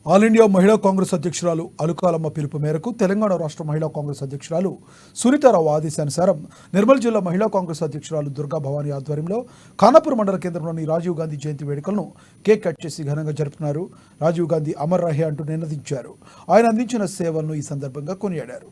All India మహిళా కాంగ్రెస్ అధ్యక్షురాలు అలుకాలమ్మ పిలుపు మేరకు తెలంగాణ రాష్ట్ర మహిళా కాంగ్రెస్ అధ్యక్షురాలు సునీతారావు ఆదేశానుసారం నిర్మల్ జిల్లా మహిళా కాంగ్రెస్ అధ్యక్షురాలు దుర్గా భవానీ ఆధ్వర్యంలో ఖానాపూర్ మండల కేంద్రంలోని రాజీవ్ గాంధీ జయంతి వేడుకలను కేక్ కట్ చేసి ఘనంగా జరుపుకున్నారు. రాజీవ్ గాంధీ అమర్ రహే అంటూ నినదించారు. ఆయన అందించిన సేవలను ఈ సందర్భంగా కొనియాడారు.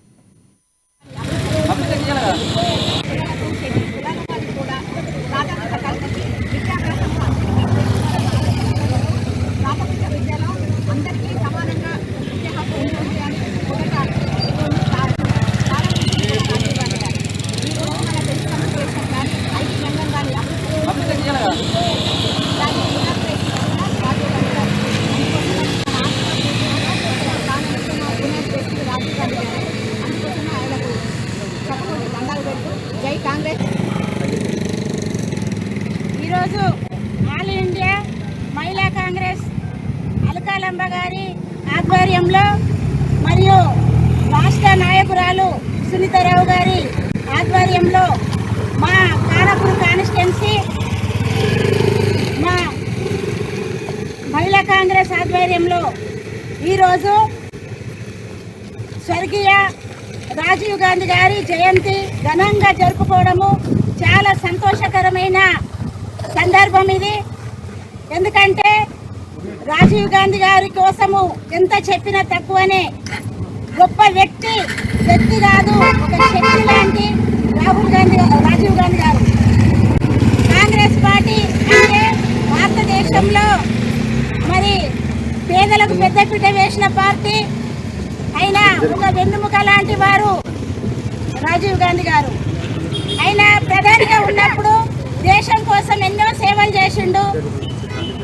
ఈరోజు ఆల్ ఇండియా మహిళా కాంగ్రెస్ అలుకాలమ్మ గారి ఆధ్వర్యంలో మరియు రాష్ట్ర నాయకురాలు సునీతారావు గారి ఆధ్వర్యంలో మా ఖానాపూర్ కాన్స్టిట్యున్సీ మా మహిళా కాంగ్రెస్ ఆధ్వర్యంలో ఈరోజు స్వర్గీయ రాజీవ్ గాంధీ గారి జయంతి ఘనంగా జరుపుకోవడము చాలా సంతోషకరమైన సందర్భం ఇది. ఎందుకంటే రాజీవ్ గాంధీ గారి కోసము ఎంత చెప్పినా తక్కువనే. గొప్ప వ్యక్తి కాదు, ఒక శక్తి లాంటి రాజీవ్ గాంధీ గారు. కాంగ్రెస్ పార్టీ అంటే భారతదేశంలో మరి పేదలకు పెద్దపీట వేసిన పార్టీ అయినా ఒక వెన్నుముక లాంటి వారు రాజీవ్ గాంధీ గారు. ఆయన ప్రధానిగా ఉన్నప్పుడు దేశం కోసం ఎన్నో సేవలు చేసిండు.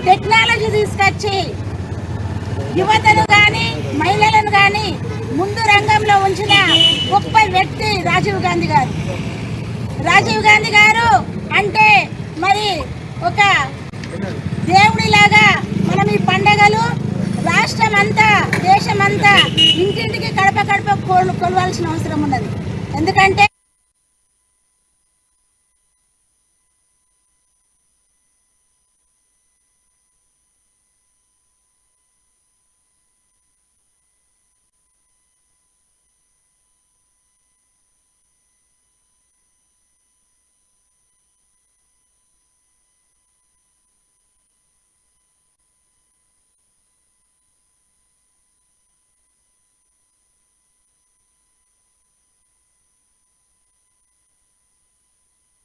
టెక్నాలజీ తీసుకొచ్చి యువతను కానీ మహిళలను కానీ ముందు రంగంలో ఉంచిన గొప్ప వ్యక్తి రాజీవ్ గాంధీ గారు. రాజీవ్ గాంధీ గారు అంటే మరి ఒక దేవుడిలాగా మనం ఈ పండగలు రాష్ట్రమంతా దేశమంతా ఇంటింటికి కడప కొలవాల్సిన అవసరం ఉన్నది. ఎందుకంటే